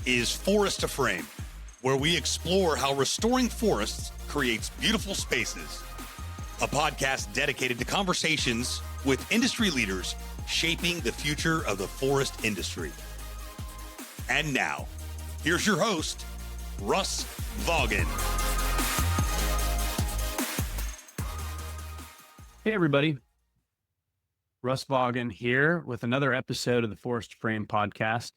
is Forest to Frame, where we explore how restoring forests creates beautiful spaces. A podcast dedicated to conversations with industry leaders shaping the future of the forest industry. And now, here's your host, Russ Vaughan. Hey, everybody. Russ Vaughan here with another episode of the Forest to Frame podcast.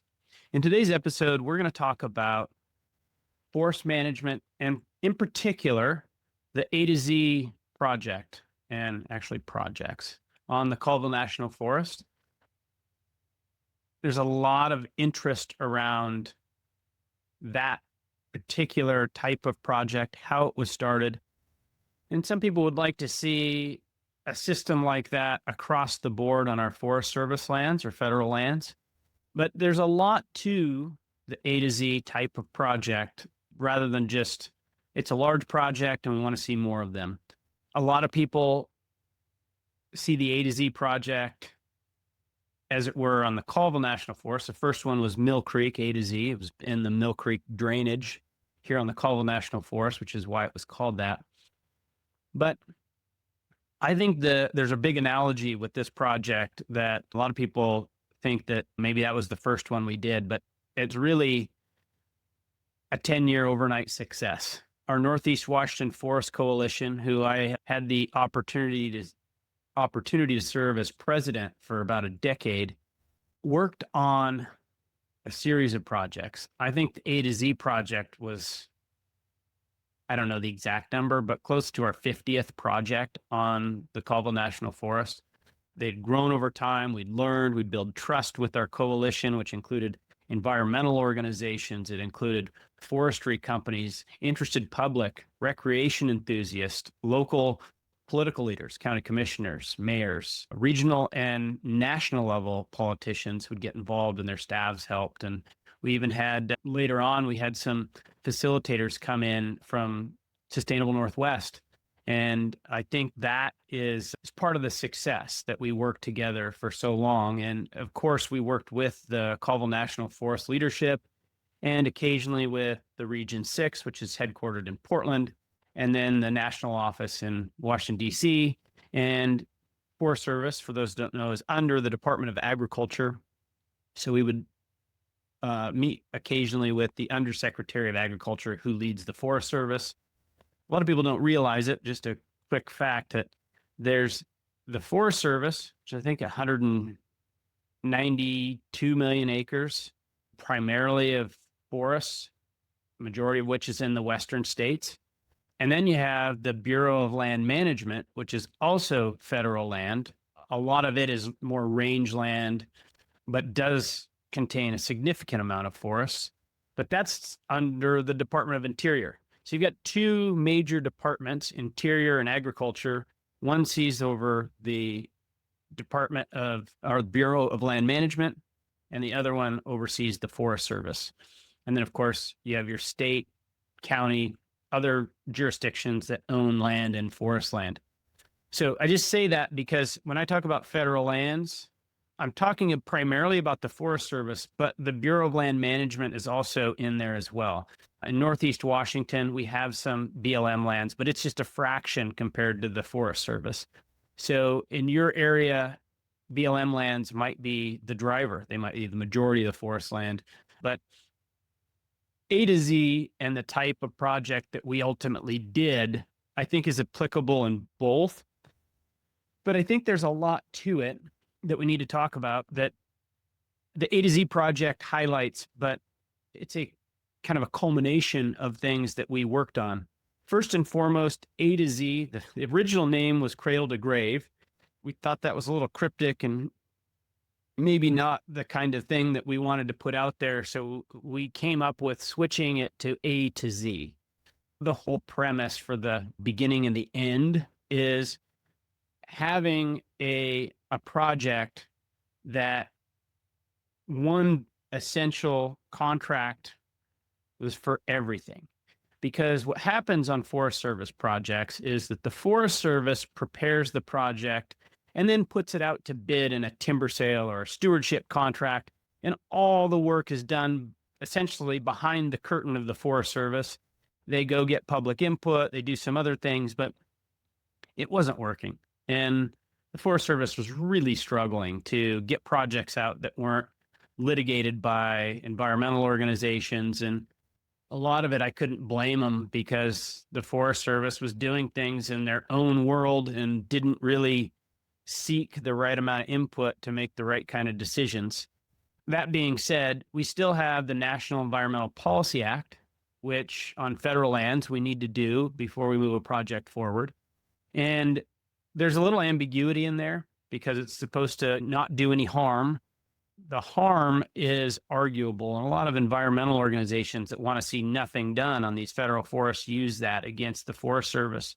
In today's episode, we're going to talk about forest management and, in particular, the A to Z project and actually projects on the Colville National Forest. There's a lot of interest around that particular type of project, how it was started. And some people would like to see a system like that across the board on our Forest Service lands or federal lands. But there's a lot to the A to Z type of project rather than just, it's a large project and we want to see more of them. A lot of people see the A to Z project, as it were, on the Colville National Forest. The first one was Mill Creek A to Z. It was in the Mill Creek drainage here on the Colville National Forest, which is why it was called that. But I think there's a big analogy with this project that a lot of people think that maybe that was the first one we did, but it's really a 10-year overnight success. Our Northeast Washington Forest Coalition, who I had the opportunity to serve as president for about a decade, worked on a series of projects. I think the A to Z project was, I don't know the exact number, but close to our 50th project on the Colville National Forest. They'd grown over time. We'd learned, we'd build trust with our coalition, which included environmental organizations. It included forestry companies, interested public, recreation enthusiasts, local political leaders, county commissioners, mayors, regional and national level politicians would get involved and their staffs helped. And we even had, later on, we had some facilitators come in from Sustainable Northwest. And I think that is part of the success that we worked together for so long. And of course, we worked with the Colville National Forest leadership and occasionally with the Region 6, which is headquartered in Portland, and then the national office in Washington, D.C. And Forest Service, for those who don't know, is under the Department of Agriculture. So we would meet occasionally with the Undersecretary of Agriculture who leads the Forest Service. A lot of people don't realize it. Just a quick fact that there's the Forest Service, which I think 192 million acres, primarily of forests, majority of which is in the western states. And then you have the Bureau of Land Management, which is also federal land. A lot of it is more rangeland, but does contain a significant amount of forests. But that's under the Department of Interior. So you've got two major departments, Interior and Agriculture. One sees over the Bureau of Land Management, and the other one oversees the Forest Service. And then, of course, you have your state, county, other jurisdictions that own land and forest land. So I just say that because when I talk about federal lands, I'm talking primarily about the Forest Service, but the Bureau of Land Management is also in there as well. In Northeast Washington, we have some BLM lands, but it's just a fraction compared to the Forest Service. So in your area, BLM lands might be the driver. They might be the majority of the forest land. But A to Z and the type of project that we ultimately did, I think is applicable in both. But I think there's a lot to it that we need to talk about that the A to Z project highlights, but it's a kind of a culmination of things that we worked on. First and foremost, A to Z, the original name was Cradle to Grave. We thought that was a little cryptic and maybe not the kind of thing that we wanted to put out there. So we came up with switching it to A to Z. The whole premise for the beginning and the end is having a project that one essential contract was for everything. Because what happens on Forest Service projects is that the Forest Service prepares the project and then puts it out to bid in a timber sale or a stewardship contract, and all the work is done essentially behind the curtain of the Forest Service. They go get public input, they do some other things, but it wasn't working. And the Forest Service was really struggling to get projects out that weren't litigated by environmental organizations. And a lot of it, I couldn't blame them because the Forest Service was doing things in their own world and didn't really seek the right amount of input to make the right kind of decisions. That being said, we still have the National Environmental Policy Act, which on federal lands we need to do before we move a project forward. And there's a little ambiguity in there because it's supposed to not do any harm. The harm is arguable, and a lot of environmental organizations that want to see nothing done on these federal forests use that against the Forest Service.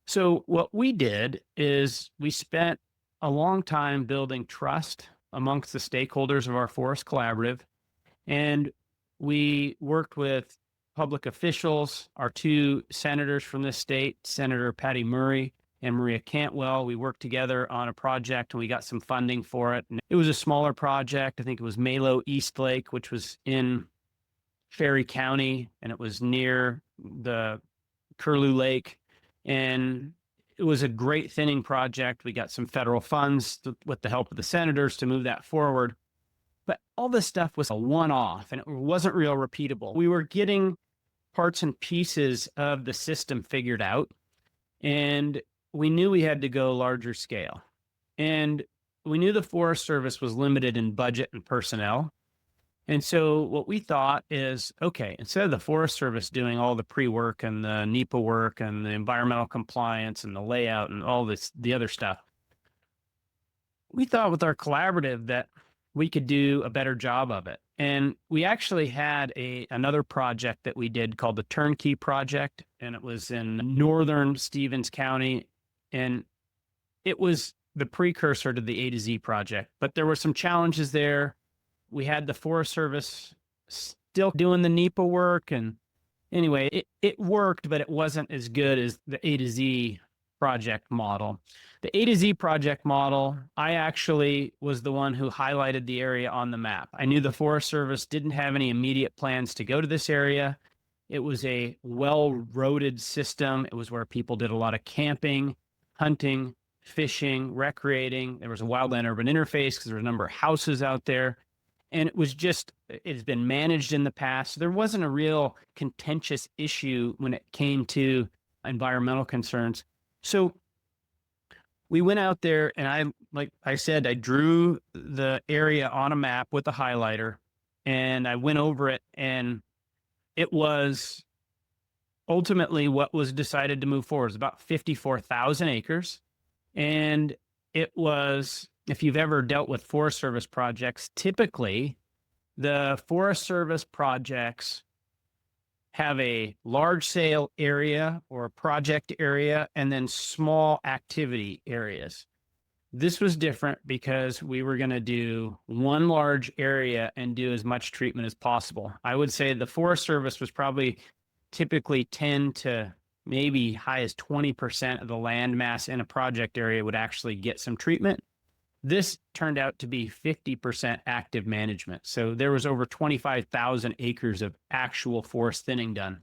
So what we did is we spent a long time building trust amongst the stakeholders of our forest collaborative, and we worked with public officials, our two senators from this state, Senator Patty Murray and Maria Cantwell. We worked together on a project and we got some funding for it. And it was a smaller project. I think it was Malo East Lake, which was in Ferry County, and it was near the Curlew Lake. And it was a great thinning project. We got some federal funds with the help of the senators to move that forward. But all this stuff was a one-off and it wasn't real repeatable. We were getting parts and pieces of the system figured out, and we knew we had to go larger scale. And we knew the Forest Service was limited in budget and personnel. And so what we thought is, okay, instead of the Forest Service doing all the pre-work and the NEPA work and the environmental compliance and the layout and all this, the other stuff, we thought with our collaborative that we could do a better job of it. And we actually had another project that we did called the Turnkey Project, and it was in northern Stevens County, and it was the precursor to the A to Z project. But there were some challenges there. We had the Forest Service still doing the NEPA work, and anyway, it worked, but it wasn't as good as the A to Z project model. The A to Z project model, I actually was the one who highlighted the area on the map. I knew the Forest Service didn't have any immediate plans to go to this area. It was a well-roaded system. It was where people did a lot of camping, hunting, fishing, recreating. There was a wildland urban interface because there were a number of houses out there. And it was just, it's been managed in the past. There wasn't a real contentious issue when it came to environmental concerns. So we went out there and like I said, I drew the area on a map with a highlighter and I went over it, and it was ultimately what was decided to move forward. It was about 54,000 acres. And it was, if you've ever dealt with Forest Service projects, typically the Forest Service projects have a large sale area or a project area and then small activity areas. This was different because we were going to do one large area and do as much treatment as possible. I would say the Forest Service was probably typically 10 to maybe high as 20% of the land mass in a project area would actually get some treatment. This turned out to be 50% active management. So there was over 25,000 acres of actual forest thinning done.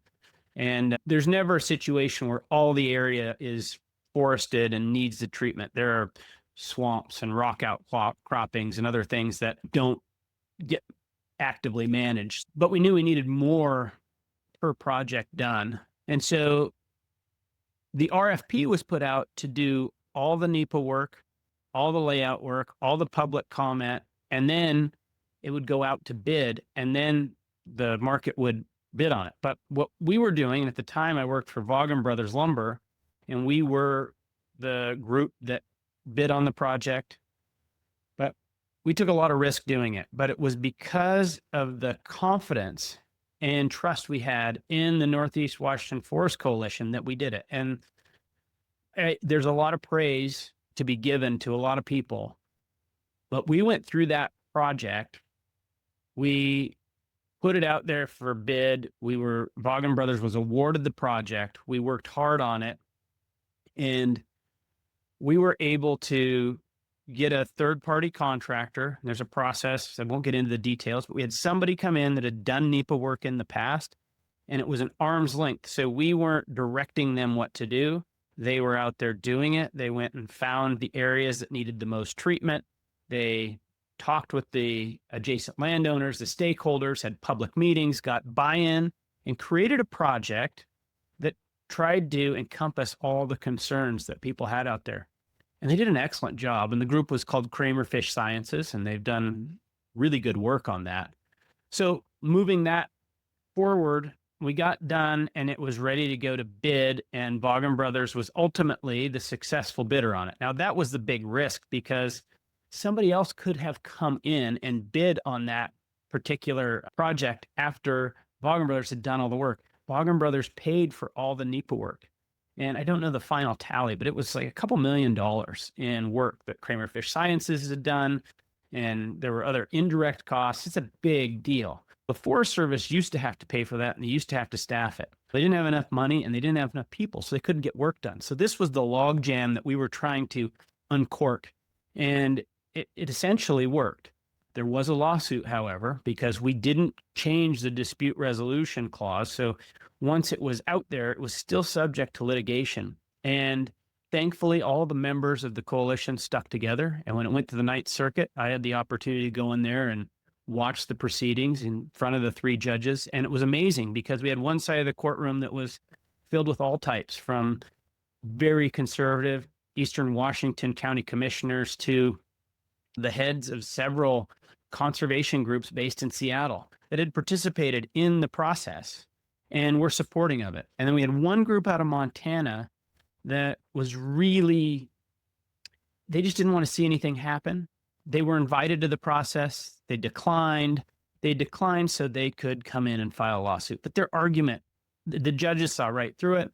And there's never a situation where all the area is forested and needs the treatment. There are swamps and rock outcroppings and other things that don't get actively managed. But we knew we needed more per project done. And so the RFP was put out to do all the NEPA work, all the layout work, all the public comment, and then it would go out to bid, and then the market would bid on it. But what we were doing, and at the time I worked for Vaughan Brothers Lumber, and we were the group that bid on the project, but we took a lot of risk doing it. But it was because of the confidence and trust we had in the Northeast Washington Forest Coalition that we did it. And there's a lot of praise to be given to a lot of people, but we went through that project. We put it out there for bid. Vaughan Brothers was awarded the project. We worked hard on it, and we were able to get a third-party contractor. There's a process. I won't get into the details, but we had somebody come in that had done NEPA work in the past, and it was an arm's length. So we weren't directing them what to do. They were out there doing it. They went and found the areas that needed the most treatment. They talked with the adjacent landowners, the stakeholders, had public meetings, got buy-in, and created a project that tried to encompass all the concerns that people had out there. And they did an excellent job. And the group was called Kramer Fish Sciences, and they've done really good work on that. So moving that forward, we got done and it was ready to go to bid, and Vaughan Brothers was ultimately the successful bidder on it. Now, that was the big risk because somebody else could have come in and bid on that particular project after Vaughan Brothers had done all the work. Vaughan Brothers paid for all the NEPA work. And I don't know the final tally, but it was like a couple $1 million in work that Kramer Fish Sciences had done. And there were other indirect costs. It's a big deal. The Forest Service used to have to pay for that, and they used to have to staff it. They didn't have enough money and they didn't have enough people, so they couldn't get work done. So this was the log jam that we were trying to uncork. And it essentially worked. There was a lawsuit, however, because we didn't change the dispute resolution clause. So once it was out there, it was still subject to litigation. And thankfully, all the members of the coalition stuck together. And when it went to the Ninth Circuit, I had the opportunity to go in there and watch the proceedings in front of the three judges. And it was amazing because we had one side of the courtroom that was filled with all types, from very conservative Eastern Washington County commissioners to the heads of several conservation groups based in Seattle that had participated in the process and were supporting of it. And then we had one group out of Montana that was really, they just didn't want to see anything happen. They were invited to the process. They declined. They declined so they could come in and file a lawsuit. But their argument, the judges saw right through it.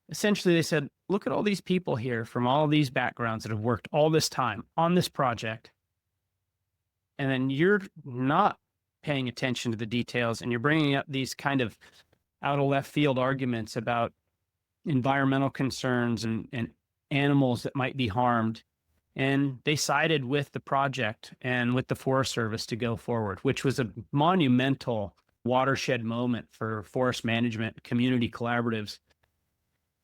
Essentially, they said, look at all these people here from all these backgrounds that have worked all this time on this project. And then you're not paying attention to the details, and you're bringing up these kind of out of left field arguments about environmental concerns and animals that might be harmed. And they sided with the project and with the Forest Service to go forward, which was a monumental watershed moment for forest management community collaboratives.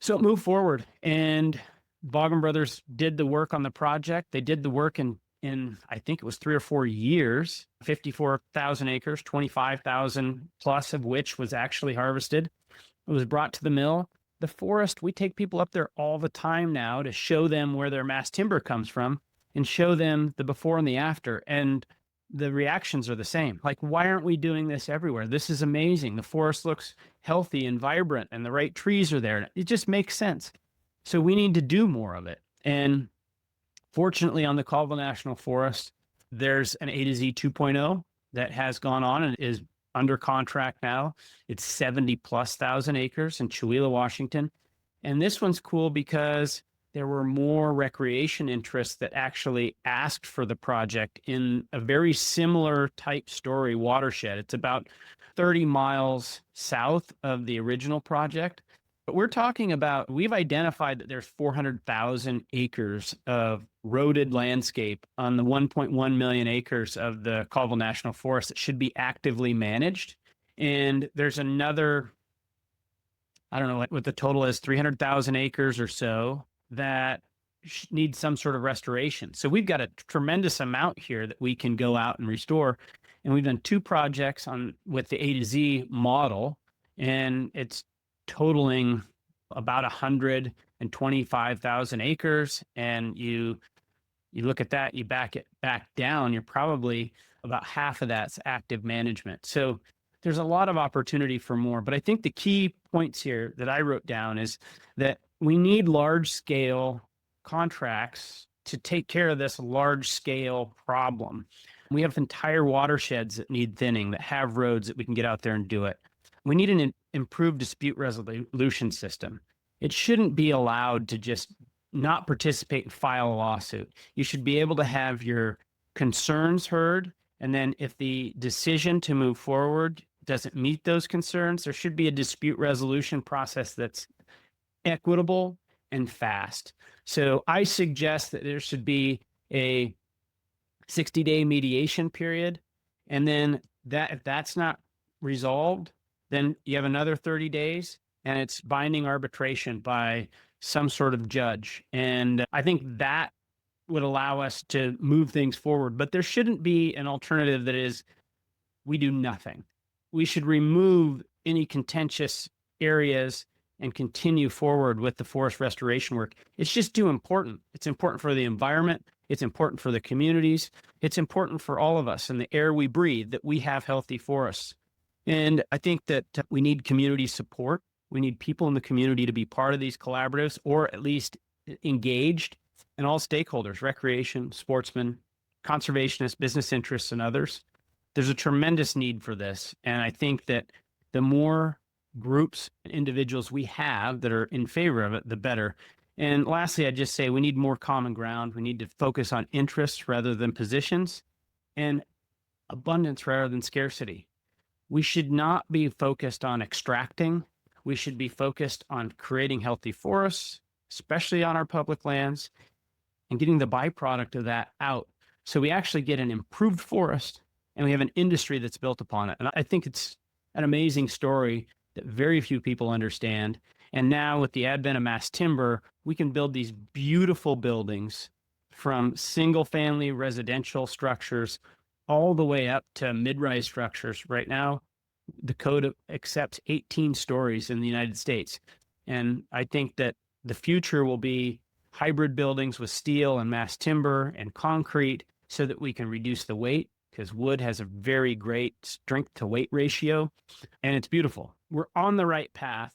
So it moved forward, and Vaughan Brothers did the work on the project. They did the work in I think it was 3 or 4 years, 54,000 acres, 25,000 plus of which was actually harvested. It was brought to the mill. The forest, we take people up there all the time now to show them where their mass timber comes from and show them the before and the after. And the reactions are the same. Like, why aren't we doing this everywhere? This is amazing. The forest looks healthy and vibrant and the right trees are there. It just makes sense. So we need to do more of it. And fortunately, on the Colville National Forest, there's an A to Z 2.0 that has gone on and is under contract now. It's 70,000+ acres in Chewelah, Washington. And this one's cool because there were more recreation interests that actually asked for the project in a very similar type story watershed. It's about 30 miles south of the original project. But we're talking about, we've identified that there's 400,000 acres of roaded landscape on the 1.1 million acres of the Colville National Forest that should be actively managed. And there's another, I don't know what the total is, 300,000 acres or so that needs some sort of restoration. So we've got a tremendous amount here that we can go out and restore. And we've done 2 projects with the A to Z model, and it's totaling about 125,000 acres. And you look at that, you back it back down, you're probably about half of that's active management. So there's a lot of opportunity for more. But I think the key points here that I wrote down is that we need large scale contracts to take care of this large scale problem. We have entire watersheds that need thinning, that have roads that we can get out there and do it. We need an improved dispute resolution system. It shouldn't be allowed to just not participate and file a lawsuit. You should be able to have your concerns heard. And then if the decision to move forward doesn't meet those concerns, there should be a dispute resolution process that's equitable and fast. So I suggest that there should be a 60-day mediation period. And then if that's not resolved, then you have another 30 days and it's binding arbitration by some sort of judge. And I think that would allow us to move things forward. But there shouldn't be an alternative that is we do nothing. We should remove any contentious areas and continue forward with the forest restoration work. It's just too important. It's important for the environment. It's important for the communities. It's important for all of us and the air we breathe that we have healthy forests. And I think that we need community support. We need people in the community to be part of these collaboratives, or at least engaged, and all stakeholders, recreation, sportsmen, conservationists, business interests, and others. There's a tremendous need for this. And I think that the more groups and individuals we have that are in favor of it, the better. And lastly, I'd just say we need more common ground. We need to focus on interests rather than positions, and abundance rather than scarcity. We should not be focused on extracting. We should be focused on creating healthy forests, especially on our public lands, and getting the byproduct of that out. So we actually get an improved forest and we have an industry that's built upon it. And I think it's an amazing story that very few people understand. And now with the advent of mass timber, we can build these beautiful buildings from single family residential structures all the way up to mid-rise structures. Right now, the code accepts 18 stories in the United States. And I think that the future will be hybrid buildings with steel and mass timber and concrete so that we can reduce the weight, because wood has a very great strength to weight ratio, and it's beautiful. We're on the right path,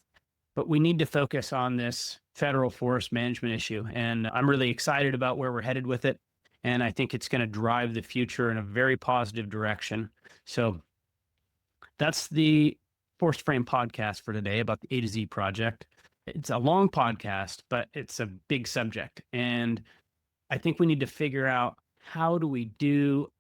but we need to focus on this federal forest management issue. And I'm really excited about where we're headed with it. And I think it's going to drive the future in a very positive direction. So that's the Forest Frame podcast for today about the A to Z project. It's a long podcast, but it's a big subject. And I think we need to figure out, how do we do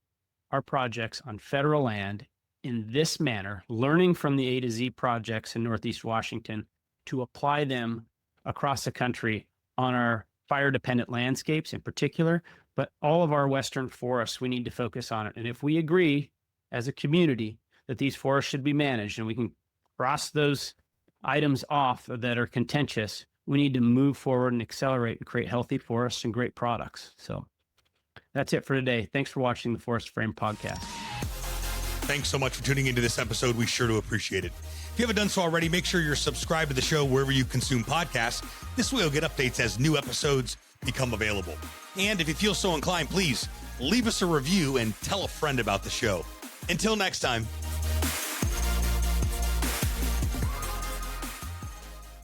our projects on federal land in this manner, learning from the A to Z projects in Northeast Washington to apply them across the country on our fire-dependent landscapes in particular, but all of our western forests, we need to focus on it. And if we agree as a community that these forests should be managed and we can cross those items off that are contentious, we need to move forward and accelerate and create healthy forests and great products. So that's it for today. Thanks for watching the Forest Frame podcast. Thanks so much for tuning into this episode. We sure do appreciate it. If you haven't done so already, make sure you're subscribed to the show wherever you consume podcasts. This way you'll get updates as new episodes become available. And if you feel so inclined, please leave us a review and tell a friend about the show. Until next time,